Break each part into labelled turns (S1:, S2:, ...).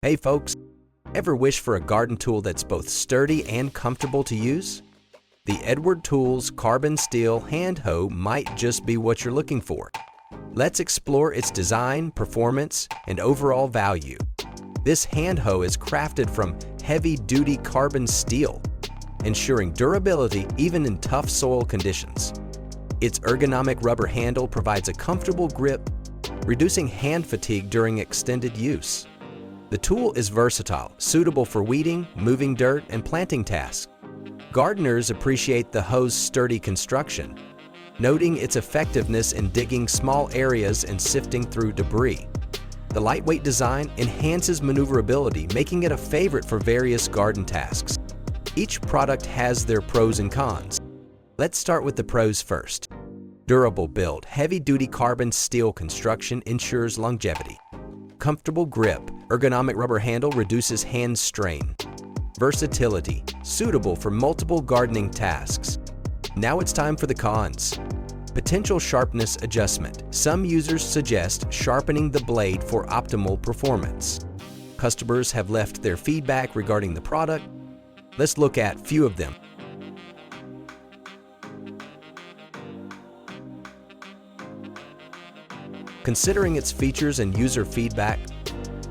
S1: Hey folks, ever wish for a garden tool that's both sturdy and comfortable to use? The Edward Tools Carbon Steel Hand Hoe might just be what you're looking for. Let's explore its design, performance, and overall value. This hand hoe is crafted from heavy-duty carbon steel, ensuring durability even in tough soil conditions. Its ergonomic rubber handle provides a comfortable grip, reducing hand fatigue during extended use. The tool is versatile, suitable for weeding, moving dirt, and planting tasks. Gardeners appreciate the hoe's sturdy construction, noting its effectiveness in digging small areas and sifting through debris. The lightweight design enhances maneuverability, making it a favorite for various garden tasks. Each product has their pros and cons. Let's start with the pros first. Durable build. Heavy-duty carbon steel construction ensures longevity. Comfortable grip. Ergonomic rubber handle reduces hand strain. Versatility. Suitable for multiple gardening tasks. Now it's time for the cons. Potential sharpness adjustment. Some users suggest sharpening the blade for optimal performance. Customers have left their feedback regarding the product. Let's look at a few of them. Considering its features and user feedback,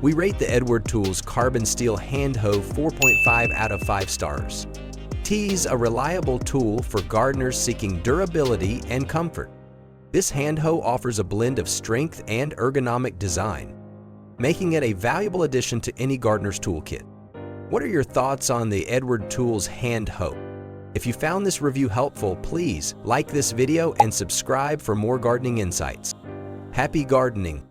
S1: we rate the Edward Tools Carbon Steel Hand Hoe 4.5 out of 5 stars. T's a reliable tool for gardeners seeking durability and comfort. This hand hoe offers a blend of strength and ergonomic design, making it a valuable addition to any gardener's toolkit. What are your thoughts on the Edward Tools Hand Hoe? If you found this review helpful, please like this video and subscribe for more gardening insights. Happy gardening!